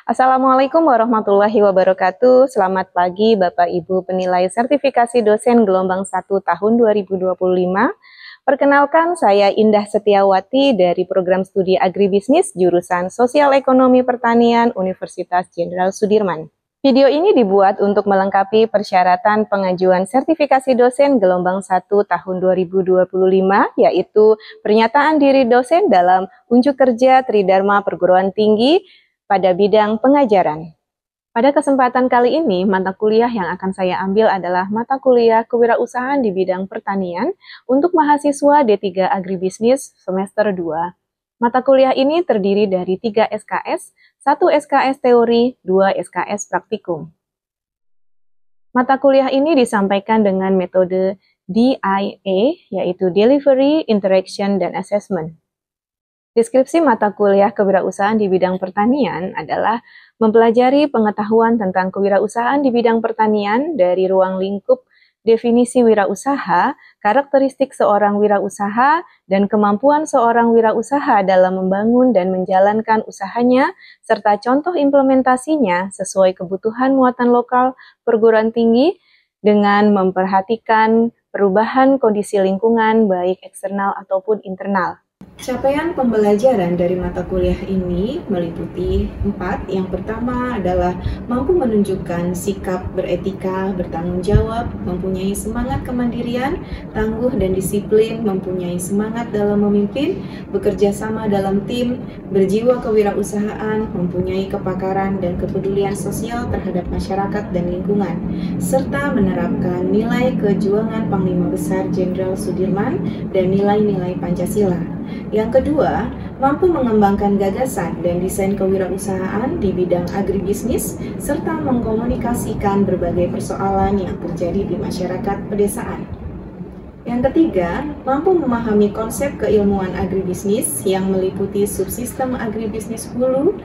Assalamualaikum warahmatullahi wabarakatuh. Selamat pagi Bapak Ibu penilai sertifikasi dosen gelombang 1 tahun 2025. Perkenalkan, saya Indah Setiawati dari program studi agribisnis jurusan Sosial Ekonomi Pertanian Universitas Jenderal Sudirman. Video ini dibuat untuk melengkapi persyaratan pengajuan sertifikasi dosen gelombang 1 tahun 2025, yaitu pernyataan diri dosen dalam unjuk kerja Tridharma Perguruan Tinggi pada bidang pengajaran. Pada kesempatan kali ini, mata kuliah yang akan saya ambil adalah mata kuliah kewirausahaan di bidang pertanian untuk mahasiswa D3 Agribisnis semester 2. Mata kuliah ini terdiri dari 3 SKS, 1 SKS teori, 2 SKS praktikum. Mata kuliah ini disampaikan dengan metode DIA, yaitu Delivery, Interaction, dan Assessment. Deskripsi mata kuliah kewirausahaan di bidang pertanian adalah mempelajari pengetahuan tentang kewirausahaan di bidang pertanian dari ruang lingkup definisi wirausaha, karakteristik seorang wirausaha, dan kemampuan seorang wirausaha dalam membangun dan menjalankan usahanya, serta contoh implementasinya sesuai kebutuhan muatan lokal perguruan tinggi dengan memperhatikan perubahan kondisi lingkungan baik eksternal ataupun internal. Capaian pembelajaran dari mata kuliah ini meliputi 4. Yang pertama adalah mampu menunjukkan sikap beretika, bertanggung jawab, mempunyai semangat kemandirian, tangguh dan disiplin, mempunyai semangat dalam memimpin, bekerja sama dalam tim, berjiwa kewirausahaan, mempunyai kepakaran dan kepedulian sosial terhadap masyarakat dan lingkungan, serta menerapkan nilai kejuangan Panglima Besar Jenderal Sudirman dan nilai-nilai Pancasila. Yang kedua, mampu mengembangkan gagasan dan desain kewirausahaan di bidang agribisnis serta mengkomunikasikan berbagai persoalan yang terjadi di masyarakat pedesaan. Yang ketiga, mampu memahami konsep keilmuan agribisnis yang meliputi subsistem agribisnis hulu,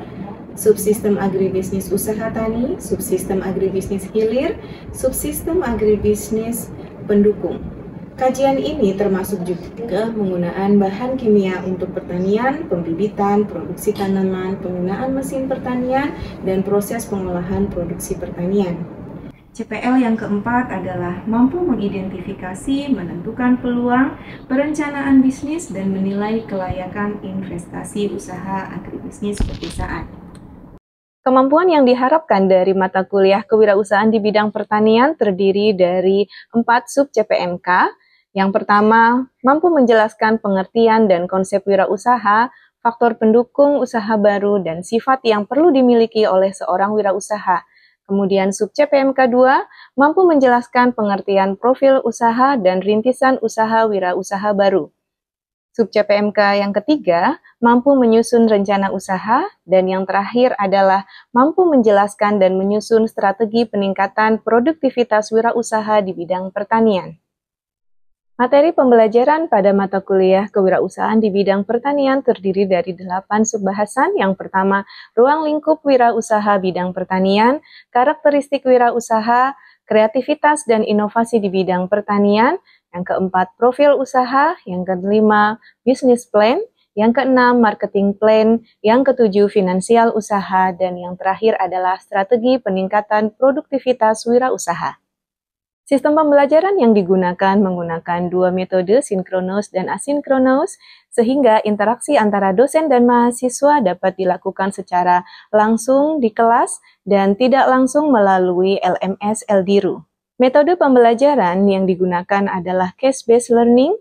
subsistem agribisnis usaha tani, subsistem agribisnis hilir, subsistem agribisnis pendukung. Kajian ini termasuk juga penggunaan bahan kimia untuk pertanian, pembibitan, produksi tanaman, penggunaan mesin pertanian, dan proses pengolahan produksi pertanian. CPL yang keempat adalah mampu mengidentifikasi, menentukan peluang, perencanaan bisnis, dan menilai kelayakan investasi usaha agribisnis pedesaan. Kemampuan yang diharapkan dari mata kuliah kewirausahaan di bidang pertanian terdiri dari 4 sub CPMK. Yang pertama, mampu menjelaskan pengertian dan konsep wirausaha, faktor pendukung usaha baru, dan sifat yang perlu dimiliki oleh seorang wirausaha. Kemudian sub CPMK 2, mampu menjelaskan pengertian profil usaha dan rintisan usaha wirausaha baru. Sub CPMK yang ketiga, mampu menyusun rencana usaha, dan yang terakhir adalah mampu menjelaskan dan menyusun strategi peningkatan produktivitas wirausaha di bidang pertanian. Materi pembelajaran pada mata kuliah kewirausahaan di bidang pertanian terdiri dari 8 subbahasan. Yang pertama, ruang lingkup wirausaha bidang pertanian, karakteristik wirausaha, kreativitas dan inovasi di bidang pertanian. Yang keempat, profil usaha. Yang kelima, business plan. Yang keenam, marketing plan. Yang ketujuh, finansial usaha. Dan yang terakhir adalah strategi peningkatan produktivitas wirausaha. Sistem pembelajaran yang digunakan menggunakan 2 metode, sinkronus dan asinkronus, sehingga interaksi antara dosen dan mahasiswa dapat dilakukan secara langsung di kelas dan tidak langsung melalui LMS LDIRU. Metode pembelajaran yang digunakan adalah case-based learning.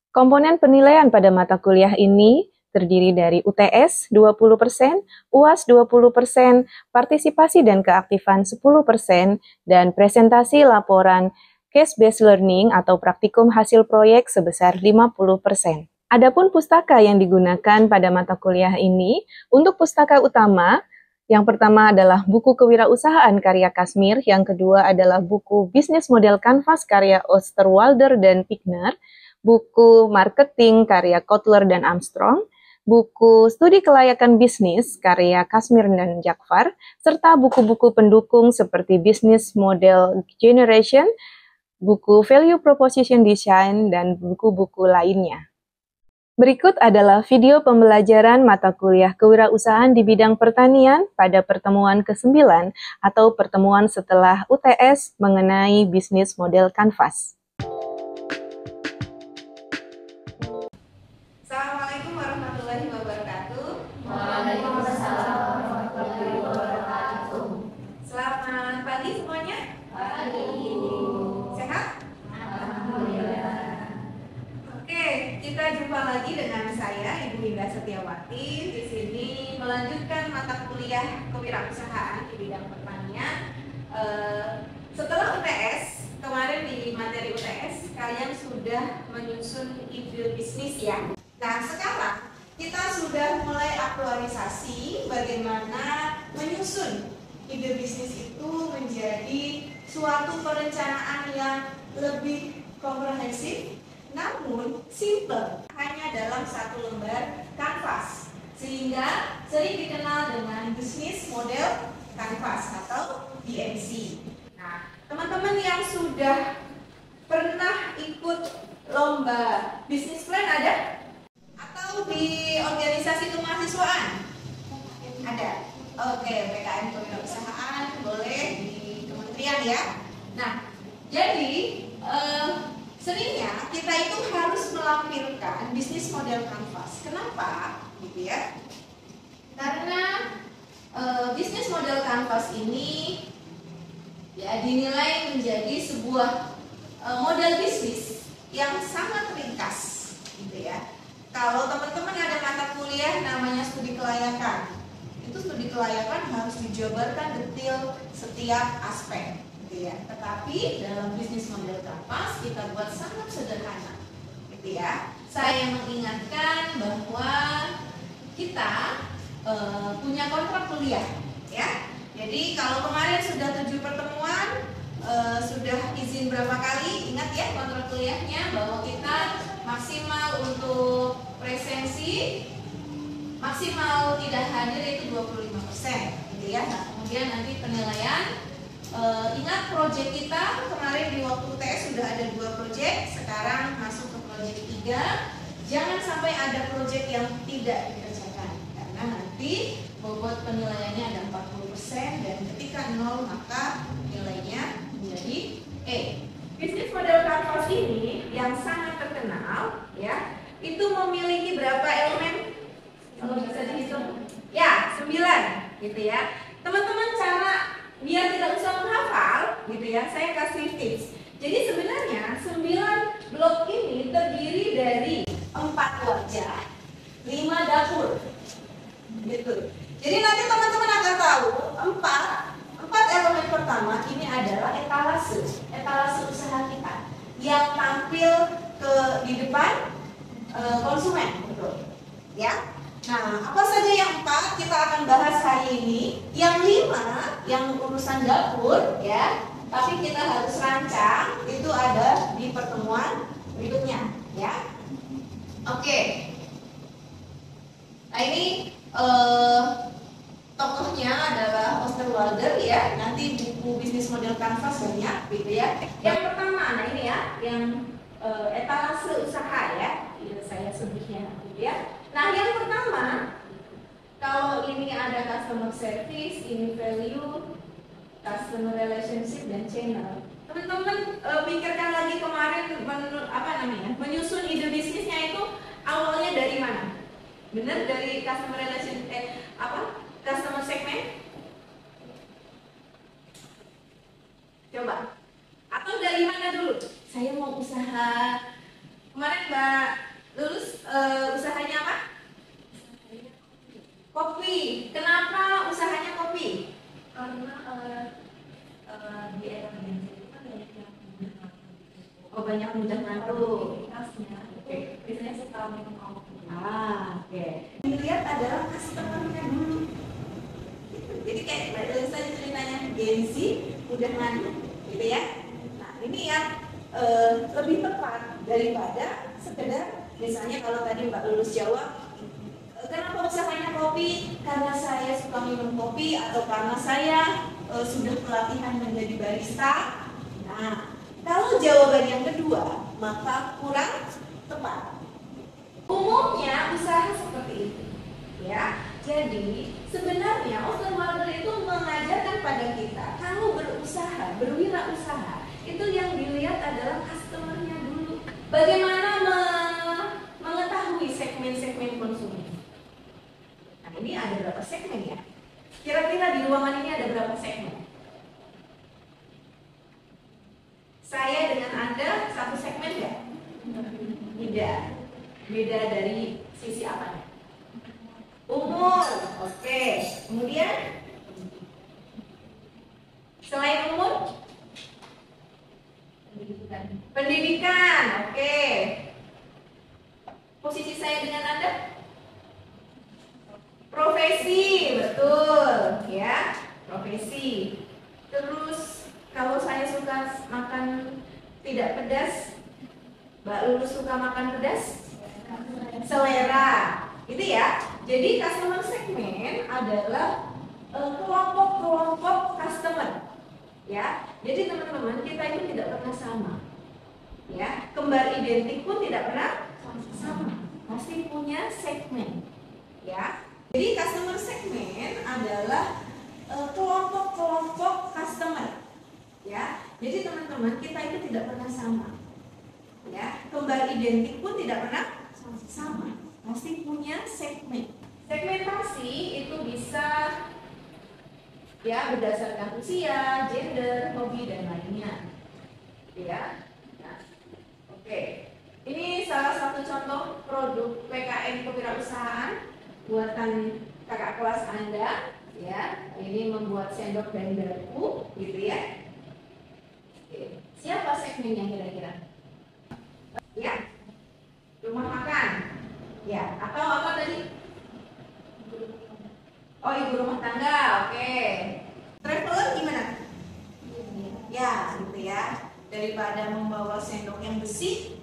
Komponen penilaian pada mata kuliah ini terdiri dari UTS 20%, UAS 20%, partisipasi dan keaktifan 10%, dan presentasi laporan case-based learning atau praktikum hasil proyek sebesar 50%. Adapun pustaka yang digunakan pada mata kuliah ini, untuk pustaka utama, yang pertama adalah buku kewirausahaan karya Kasmir, yang kedua adalah buku bisnis model kanvas karya Osterwalder dan Pigner, buku marketing karya Kotler dan Armstrong, buku studi kelayakan bisnis karya Kasmir dan Jakfar, serta buku-buku pendukung seperti Business Model Generation, buku Value Proposition Design, dan buku-buku lainnya. Berikut adalah video pembelajaran mata kuliah kewirausahaan di bidang pertanian pada pertemuan ke-9 atau pertemuan setelah UTS mengenai bisnis model kanvas. Assalamualaikum warahmatullahi wabarakatuh. Waalaikumsalam warahmatullahi wabarakatuh. Selamat pagi semuanya. Pagi. Sehat? Alhamdulillah. Oke, kita jumpa lagi dengan saya Ibu Indah Setiawati di sini melanjutkan mata kuliah kewirausahaan di bidang pertanian. Setelah UTS, kemarin di materi UTS kalian sudah menyusun ide bisnis ya. Nah, sekarang kita sudah mulai aktualisasi bagaimana menyusun ide bisnis itu menjadi suatu perencanaan yang lebih komprehensif, namun simple, hanya dalam satu lembar kanvas, sehingga sering dikenal dengan bisnis model kanvas atau BMC. Nah, teman-teman yang sudah pernah ikut lomba bisnis plan ada? Atau di organisasi kemahasiswaan? Ada. Oke, PKN kewirausahaan boleh di kementerian ya. Nah, jadi seringnya kita itu harus melampirkan bisnis model kanvas. Kenapa? Gitu ya. Karena bisnis model kanvas ini ya dinilai menjadi sebuah model bisnis yang sangat ringkas, gitu ya. Kalau teman-teman ada mata kuliah namanya studi kelayakan, itu studi kelayakan harus dijabarkan detail setiap aspek, gitu ya. Tetapi dalam bisnis model kanvas kita buat sangat sederhana, gitu ya. Saya mengingatkan bahwa kita punya kontrak kuliah, ya. Jadi kalau kemarin sudah 7 pertemuan, sudah izin berapa kali? Ingat ya kontrak kuliahnya bahwa kita maksimal untuk presensi, maksimal tidak hadir itu 25%, gitu ya. Nah, kemudian nanti penilaian. Ingat proyek kita kemarin di waktu UTS sudah ada 2 proyek, sekarang masuk ke proyek 3. Jangan sampai ada proyek yang tidak dikerjakan, karena nanti bobot penilaiannya ada 40% dan ketika 0 maka nilainya menjadi E. Bisnis model kanvas ini yang sangat terkenal ya, itu memiliki berapa elemen? Kalau bisa dihitung? Ya, 9 gitu ya. Teman-teman cara biar tidak usah menghafal gitu ya, saya kasih tips. Jadi sebenarnya 9 blok ini terdiri dari 4 wajah, 5 dapur gitu. Jadi nanti teman-teman akan tahu 4 elemen pertama ini adalah etalase usaha kita yang tampil di depan konsumen, betul ya. Nah, apa saja yang 4 kita akan bahas hari ini. Yang 5 yang urusan dapur ya, tapi kita harus rancang, itu ada di pertemuan berikutnya ya. Oke. Nah, ini tokohnya adalah Osterwalder ya. Nanti buku bisnis model kanvas banyak gitu ya. Yang pertama, nah ini ya, yang etalase usaha ya, saya sebutnya gitu ya. Nah, yang pertama, kalau ini ada customer service, ini value, customer relationship dan channel. Teman-teman pikirkan lagi kemarin menyusun ide bisnisnya itu awalnya dari mana? Benar dari customer relation customer segment? Coba. Atau dari mana dulu? Saya mau usaha. Kemarin Mbak lulus usahanya apa? Kopi. Kenapa usahanya kopi? Karena di era BNC itu kan banyak yang mudah ngatur. Oh, banyak mudah ngatur. Aktivitasnya, oke. Biasanya suka minum kopi. Oke. Dilihat adalah customer-nya dulu. Jadi kayak saya ceritanya Genzi mudah ngatur, gitu ya. Nah, ini yang lebih tepat daripada sekedar misalnya kalau tadi Mbak lulus jawab, kenapa usahanya kopi? Karena saya suka minum kopi atau karena saya sudah pelatihan menjadi barista. Nah, kalau jawaban yang kedua maka kurang tepat. Umumnya usaha seperti itu, ya. Jadi sebenarnya Osterwalder itu mengajarkan pada kita kalau berusaha, berwirausaha itu yang dilihat adalah customernya dulu. Bagaimana mengetahui segmen-segmen konsumen? Nah, ini ada berapa segmen ya? Kira-kira di ruangan ini ada berapa segmen? Saya dengan Anda satu segmen nggak? Tidak. Beda dari sisi apanya? Umur, oke. Kemudian selain umur, pendidikan, oke. Posisi saya dengan Anda? Profesi, betul, ya. Profesi. Terus kalau saya suka makan tidak pedas, Mbak Lulus suka makan pedas? Selera, gitu ya. Jadi customer segmen adalah kelompok-kelompok customer, ya. Jadi teman-teman, kita itu tidak pernah sama, ya. Kembar identik pun tidak pernah sama, pasti punya segmen, ya. Jadi customer segmen adalah kelompok-kelompok customer, ya. Jadi teman-teman, kita itu tidak pernah sama, ya. Kembar identik pun tidak pernah sama, pasti punya segmen. Segmentasi itu bisa ya berdasarkan usia, gender, hobi dan lainnya, ya. Nah, oke. Ini salah satu contoh produk PKN kewirausahaan buatan kakak kelas Anda, ya. Ini membuat sendok dan garpu, gitu ya. Oke. Siapa segmennya kira-kira? Ya, rumah makan, ya. Atau apa tadi? Oh, ibu rumah tangga, oke. Traveler gimana? Ya, gitu ya. Daripada membawa sendok yang besi,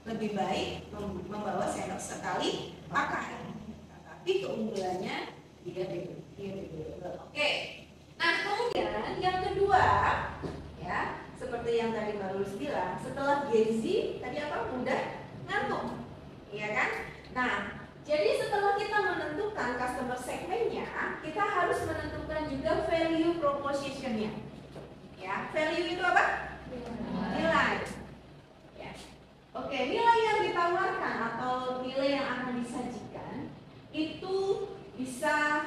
lebih baik membawa sendok sekali pakai. Tapi keunggulannya dia beda. Oke. Nah, kemudian yang kedua, ya, seperti yang tadi Mbak Lulus bilang, setelah Gen Z tadi apa? Mudah ngantuk, iya kan? Nah, jadi setelah kita menentukan customer segmennya, kita harus menentukan juga value propositionnya. Ya, value itu apa? Nilai. Ya. Oke, nilai yang ditawarkan atau nilai yang akan disajikan itu bisa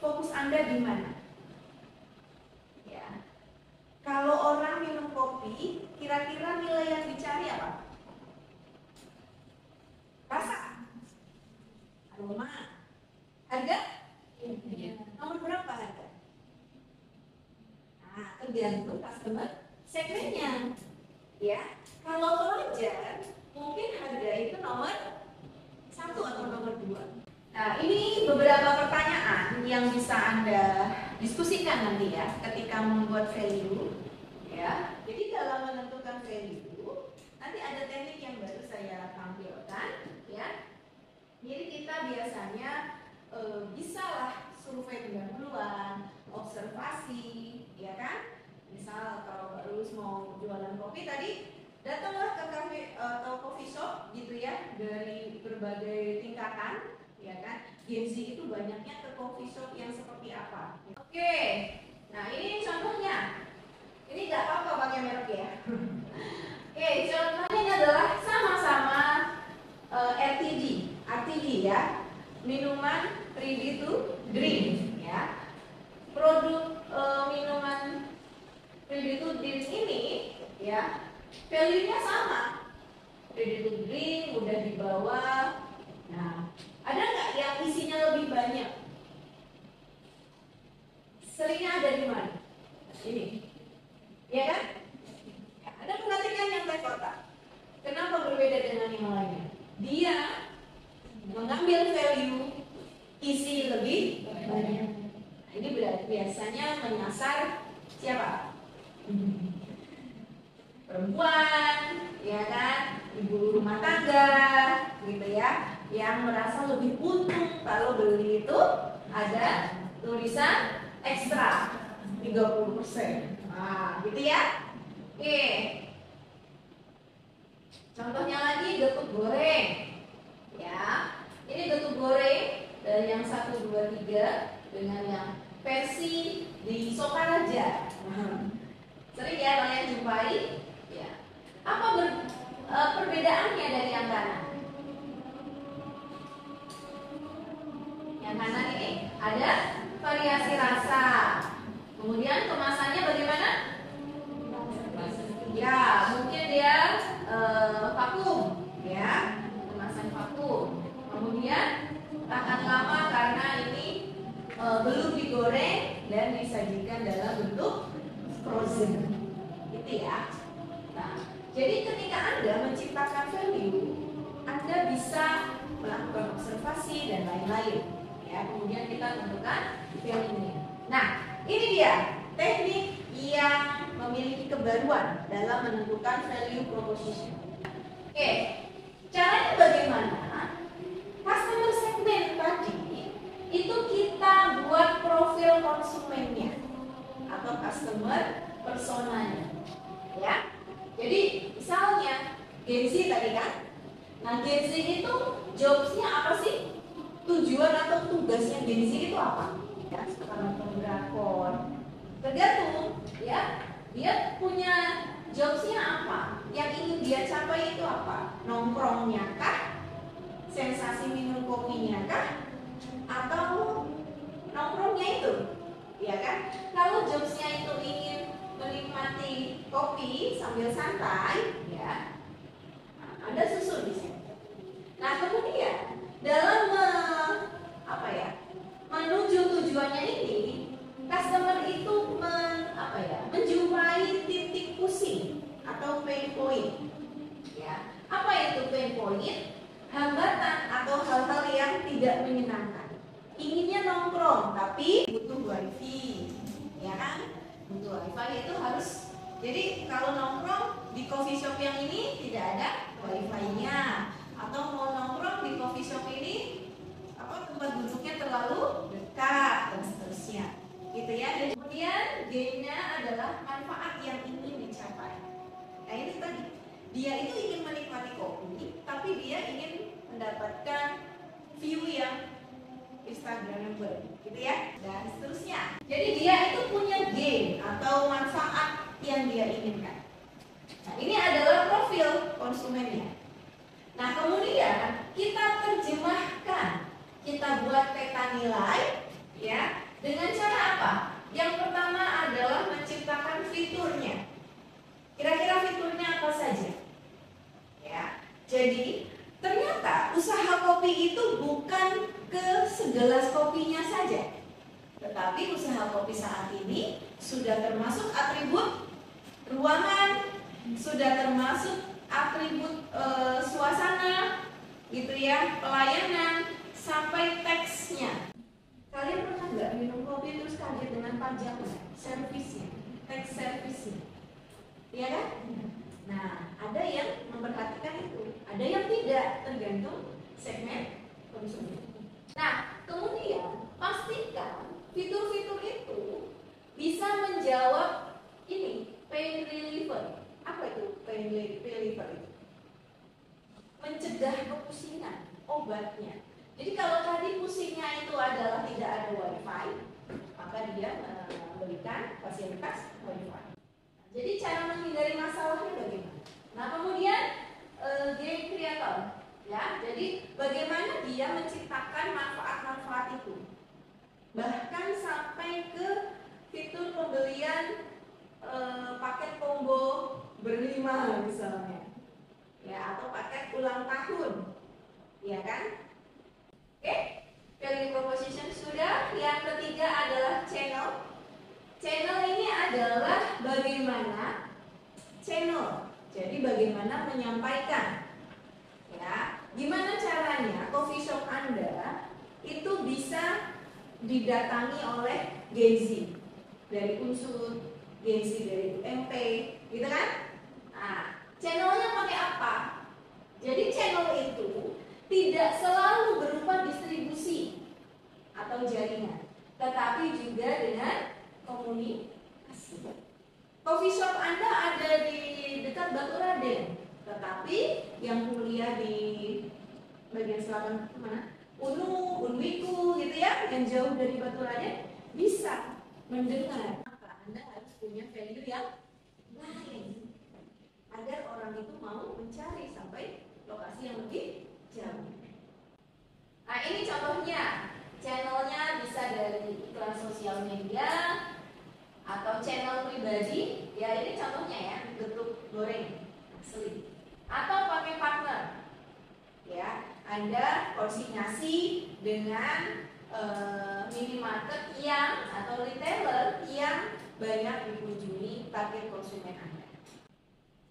fokus Anda di mana? Ya. Kalau orang minum kopi, kira-kira nilai yang dicari apa? Rasa, aroma, harga? Nomor berapa harga? Nah, tergantung customer segmennya, ya. Kalau pelajar, mungkin harga itu nomor 1 atau nomor 2. Nah, ini beberapa pertanyaan yang bisa Anda diskusikan nanti ya, ketika membuat value, ya. Jadi dalam menentukan value, nanti ada teknik yang baru saya tampilkan, ya. Jadi kita biasanya bisalah survei pendahuluan, observasi, ya kan? Misal kalau Mbak Lulus mau jualan kopi tadi, datanglah ke cafe atau coffee shop gitu ya, dari berbagai tingkatan, ya kan? Gen Z itu banyaknya ke coffee shop yang seperti apa? Oke, nah ini contohnya. Ini nggak apa-apa pakai merek ya. Oke, contohnya ini adalah sama-sama RTD ya, minuman ready to drink ya. Produk minuman ready to drink ini ya, value-nya sama. Ready to drink, mudah dibawa. Nah, ada nggak yang isinya lebih banyak? Seringnya ada di mana? Ini, ya kan? Ya, Anda perhatikan yang teh kotak. Kenapa berbeda dengan yang lainnya? Dia mengambil value isi lebih banyak. Nah, ini biasanya menyasar siapa? Perempuan, ya kan? Ibu rumah tangga, gitu ya, yang merasa lebih untung kalau beli itu ada tulisan ekstra 30%. Nah, gitu ya. Oke. Contohnya lagi getuk goreng. Ya, ini getuk goreng dari yang 1, 2, 3 dengan yang versi di Sokaraja. Sering ya kalian jumpai. Ya. Apa perbedaannya dari yang kanan? Yang kanan ini ada variasi rasa. Kemudian kemasannya bagaimana? Ya, mungkin dia vakum, ya, kemasan vakum. Kemudian tahan lama karena ini belum digoreng dan disajikan dalam bentuk frozen, gitu ya. Nah, jadi ketika Anda menciptakan value, Anda bisa melakukan observasi dan lain-lain. Ya, kemudian kita tentukan value-nya. Nah, ini dia teknik yang memiliki kebaruan dalam menentukan value proposition. Oke, caranya bagaimana? Customer segment tadi itu kita buat profil konsumennya atau customer personanya, ya. Jadi misalnya Gen Z tadi kan, nah Gen Z itu jobsnya apa sih? Tujuan atau tugasnya Gen Z itu apa? Ya, suka nonton drakor. Tergantung, ya. Dia punya jobsnya apa? Yang ingin dia capai itu apa? Nongkrongnya kah? Sensasi minum kopinya kah? Atau nongkrongnya itu? Ya kan? Kalau jobsnya itu ingin menikmati kopi sambil santai, ya, Anda susun di sini. Nah, kemudian dalam menuju tujuannya ini, customer itu menjumpai titik pusing atau pain point. Ya, apa itu pain point? Hambatan atau hal-hal yang tidak menyenangkan. Inginnya nongkrong tapi butuh wifi, ya kan? Butuh wifi itu harus. Jadi kalau nongkrong di coffee shop yang ini tidak ada wifi-nya, atau mau nongkrong di coffee shop ini tempat duduknya terlalu dekat dan seterusnya, gitu ya. Dan kemudian gain-nya adalah manfaat yang ingin dicapai. Nah ini tadi, dia itu ingin menikmati kopi, tapi dia ingin mendapatkan view yang Instagramable, gitu ya, dan seterusnya. Jadi dia itu punya gain atau manfaat yang dia inginkan. Nah ini adalah profil konsumennya. Nah kemudian kita terjemahkan, kita buat peta nilai, ya, dengan cara apa? Yang pertama adalah menciptakan fiturnya. Kira-kira fiturnya apa saja? Ya, jadi ternyata usaha kopi itu bukan ke segelas kopinya saja, tetapi usaha kopi saat ini sudah termasuk atribut ruangan, sudah termasuk atribut suasana, gitu ya, pelayanan, sampai teksnya. Kalian pernah nggak minum kopi terus kaget dengan pajaknya, servisnya, teks servisnya, iya kan? Nah, ada yang memperhatikan itu, ada yang tidak, tergantung segmen konsumen. Nah, kemudian pastikan fitur-fitur itu bisa menjawab ini, pain reliever. Apa itu pain reliever itu? Mencegah kepusingan, obatnya. Jadi kalau tadi pusingnya itu adalah tidak ada wifi, maka dia memberikan fasilitas wifi. Jadi cara menghindari masalahnya bagaimana? Nah kemudian game creator, ya. Jadi bagaimana dia menciptakan manfaat-manfaat itu, bahkan sampai ke fitur pembelian paket combo berlima misalnya, ya, atau paket ulang tahun, ya kan? Oke, value proposition sudah. Yang ketiga adalah channel. Channel ini adalah bagaimana channel. Jadi bagaimana menyampaikan, ya, gimana caranya coffee shop Anda itu bisa didatangi oleh Gen Z dari unsur, Gen Z dari UMP, gitu kan? Nah, channelnya pakai apa? Jadi channel itu tidak selalu berupa distribusi atau jaringan, tetapi juga dengan komunikasi. Coffee shop Anda ada di dekat Batu Raden, tetapi yang kuliah di bagian selatan mana? Unu, Unuiku gitu ya, yang jauh dari Batu Raden bisa mendengar. Maka Anda harus punya value yang lain agar orang itu mau mencari sampai lokasi yang lebih jauh. Nah ini contohnya, channelnya bisa dari iklan sosial media atau channel pribadi. Ya ini contohnya ya, bentuk goreng asli. Atau pakai partner. Ya, Anda konsinyasi dengan minimarket yang atau retailer yang banyak dikunjungi target konsumen Anda.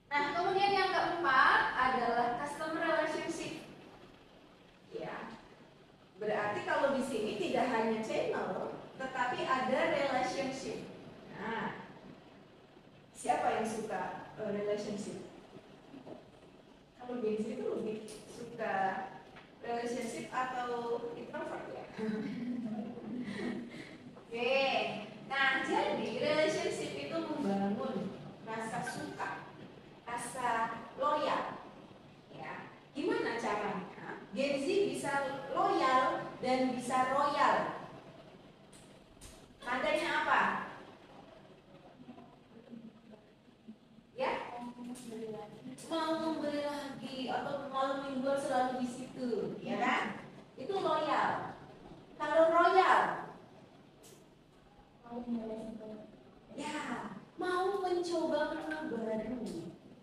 Nah, kemudian yang keempat adalah customer relationship. Ya, berarti kalau di sini tidak hanya channel, tetapi ada relationship. Nah, siapa yang suka relationship? Kalau Gen Z itu lebih suka relationship atau introvert ya? Oke, nah jadi relationship itu membangun rasa suka, rasa loyal. Ya, gimana caranya? Gen Z bisa loyal dan bisa royal. Tandanya apa? Ya, mau membeli lagi atau malam mingguan selalu di situ, ya kan? Itu loyal. Kalau royal, ya mau mencoba menu baru,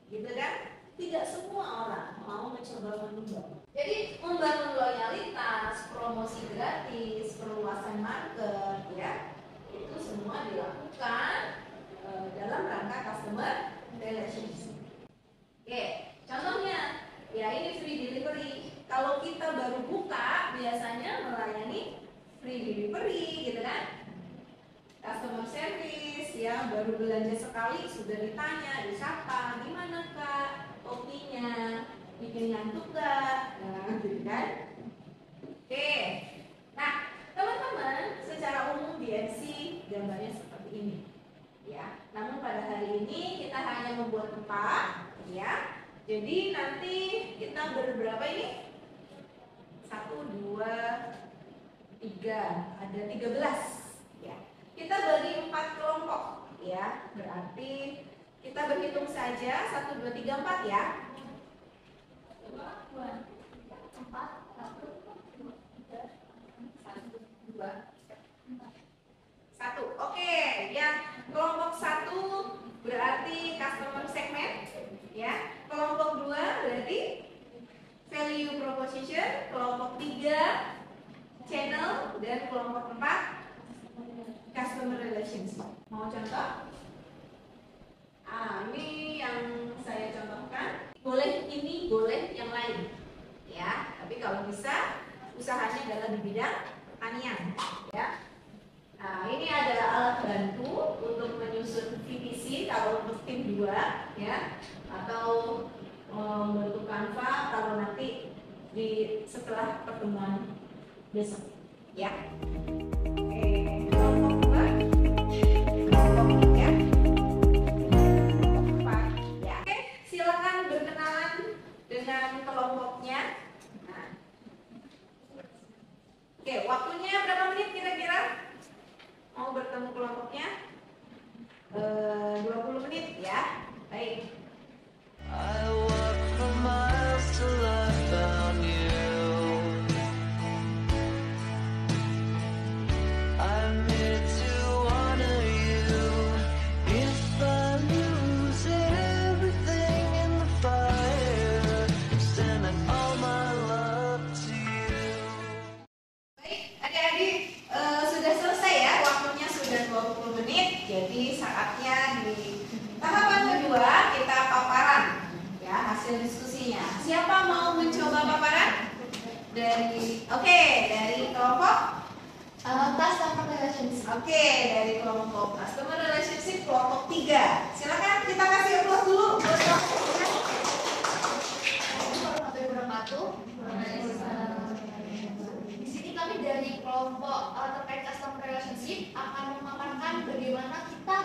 gitu kan? Tidak semua orang mau mencoba menu baru. Jadi membangun loyalitas, promosi gratis, perluasan market, ya itu semua dilakukan dalam rangka customer relationship. Oke, contohnya ya ini free delivery. Kalau kita baru buka biasanya melayani free delivery gitu kan. Customer service ya, baru belanja sekali sudah ditanya, disapa, gimana Kak kopinya, bikin ngantuk gak? Nah, gitu kan. Oke, nah teman-teman secara umum BNC gambarnya seperti ini ya. Namun pada hari ini kita hanya membuat 4 ya. Jadi nanti kita berberapa ini? 1, 2, 3, ada 13 ya. Kita bagi 4 kelompok ya. Berarti kita berhitung saja 1, 2, 3, 4 ya. 1, 2, 1. Oke, yang kelompok 1 berarti customer segment ya. Kelompok 2 berarti value proposition, kelompok 3 channel, dan kelompok 4 customer relationship. Mau contoh? Ini yang saya contohkan. Boleh ini, boleh yang lain ya. Tapi kalau bisa usahanya adalah di bidang pertanian ya. Nah, ini adalah alat bantu untuk menyusun PPC kalau untuk tim 2 ya, atau membentuk Canva kalau nanti di setelah pertemuan besok ya. Oke, kelompok 2, kelompok 3, kelompok 4 ya. Oke, silakan berkenalan dengan kelompoknya. Nah. Oke, waktunya berapa menit kira-kira? Mau bertemu kelompoknya 20 menit ya. Baik. I walk for miles till I found you. I'm here to honor you. If I lose everything in the fire, sending all my love to you. Baik, adik-adik sudah selesai ya, waktunya sudah 20 menit. Jadi saatnya di tahapan kedua kita paparan ya, hasil diskusinya. Siapa mau mencoba paparan? Dari dari kelompok Customer relationship. dari kelompok customer relationship kelompok 3. Silakan kita kasih applause dulu buat kelompoknya. Di sini kami dari kelompok terkait customer relationship akan memaparkan bagaimana kita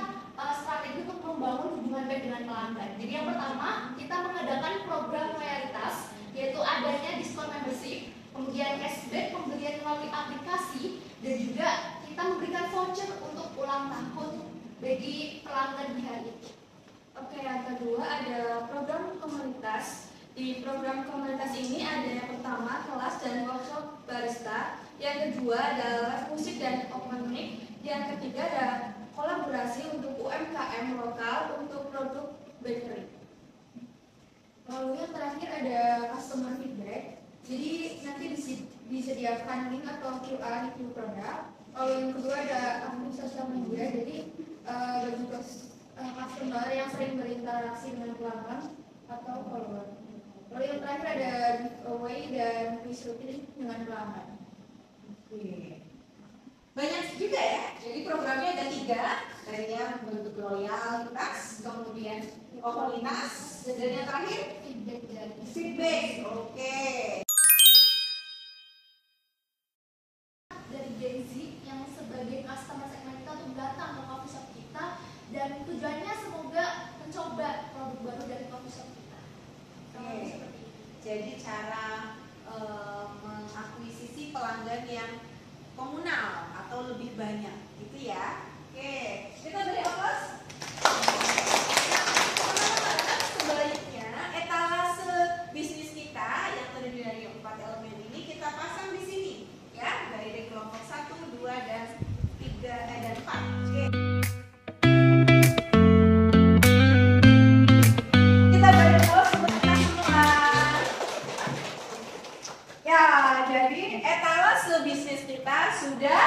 strategi untuk membangun hubungan baik dengan pelanggan. Jadi yang pertama kita mengadakan program loyalitas, yaitu adanya diskon membership melalui aplikasi, dan juga kita memberikan voucher untuk ulang tahun bagi pelanggan di hari ini. Oke, yang kedua ada program komunitas. Di program komunitas ini ada yang pertama kelas dan workshop barista, yang kedua adalah musik dan open mic, yang ketiga ada kolaborasi untuk UMKM lokal untuk produk bakery. Lalu yang terakhir ada customer feedback. Jadi nanti disediakan link atau QR di produk. Lalu yang kedua ada akun sosial media. Jadi bagi customer yang sering berinteraksi dengan pelanggan atau follower. Lalu yang terakhir ada giveaway dan quiz rutin dengan pelanggan. Oke. Banyak juga ya. Jadi programnya ada 3. Ada yang bentuk loyalitas, kemudian komunitas, dan yang terakhir Feedback dari feedback. Oke. dari Gen Z yang sebagai customer segmen kita untuk datang ke coffee shop kita, dan tujuannya semoga mencoba produk baru dari coffee shop kita. Sama Oke. seperti itu. Jadi cara mengakuisisi pelanggan yang komunal atau lebih banyak, gitu ya. Oke, kita beri aplaus. Sebaliknya, etalase bisnis kita yang terdiri dari 4 elemen ini kita pasang di sini, ya, dari kelompok 1, 2, dan 3 dan 4. Oke. Kita beri aplaus untuk kita semua. Ya, jadi etalase bisnis kita sudah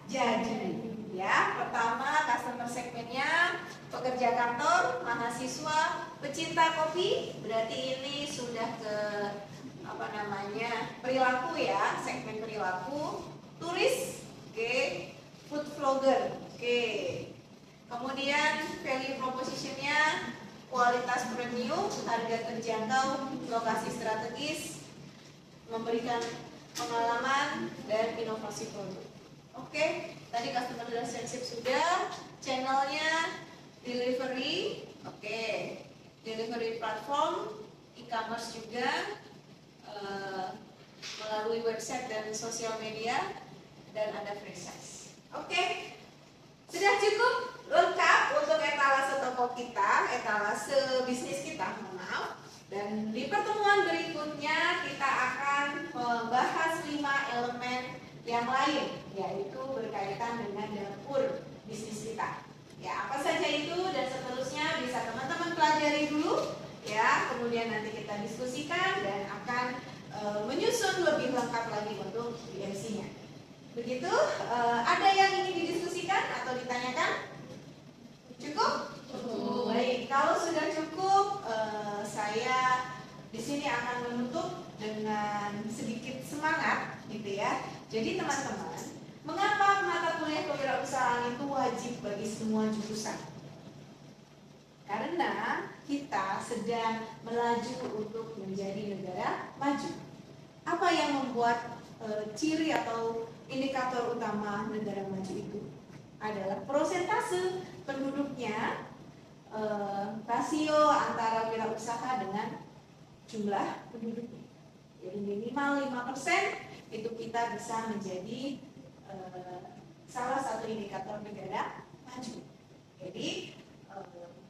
jadi. Ya, pertama customer segmennya pekerja kantor, mahasiswa, pecinta kopi. Berarti ini sudah ke perilaku ya, segmen perilaku. Turis, oke. Food vlogger, oke. Kemudian value propositionnya kualitas premium, harga terjangkau, lokasi strategis, memberikan pengalaman dan inovasi produk. Oke, tadi customer relationship sudah, channelnya delivery, oke, delivery platform, e-commerce juga, melalui website dan sosial media, dan ada franchise. Oke, sudah cukup lengkap untuk etalase toko kita, etalase bisnis kita, mohon maaf. Dan di pertemuan berikutnya kita akan membahas 5 elemen yang lain, yaitu berkaitan dengan dapur bisnis kita. Ya, apa saja itu dan seterusnya bisa teman-teman pelajari dulu, ya. Kemudian nanti kita diskusikan dan akan menyusun lebih lengkap lagi untuk DMC-nya. Begitu, ada yang ingin didiskusikan atau ditanyakan? Cukup? Baik, kalau sudah cukup, saya di sini akan menutup dengan sedikit semangat, gitu ya. Jadi teman-teman, mengapa mata kuliah kewirausahaan itu wajib bagi semua jurusan? Karena kita sedang melaju untuk menjadi negara maju. Apa yang membuat ciri atau indikator utama negara maju itu? Adalah persentase penduduknya, rasio antara wirausaha dengan jumlah penduduknya. Jadi minimal 5% itu kita bisa menjadi salah satu indikator negara maju. Jadi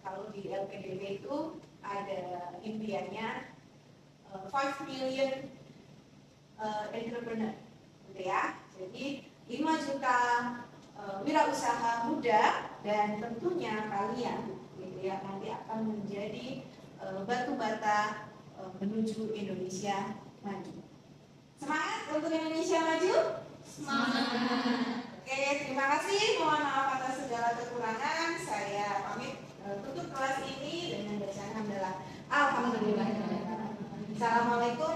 kalau di LPDB itu ada impiannya 5 million entrepreneur, gitu ya. Jadi 5 juta wirausaha muda, dan tentunya kalian, gitu ya, nanti akan menjadi batu bata menuju Indonesia maju. Semangat untuk Indonesia maju. Semangat. Oke, terima kasih. Mohon maaf atas segala kekurangan. Saya pamit tutup kelas ini dengan bacaan hamdalah. Alhamdulillah. Assalamualaikum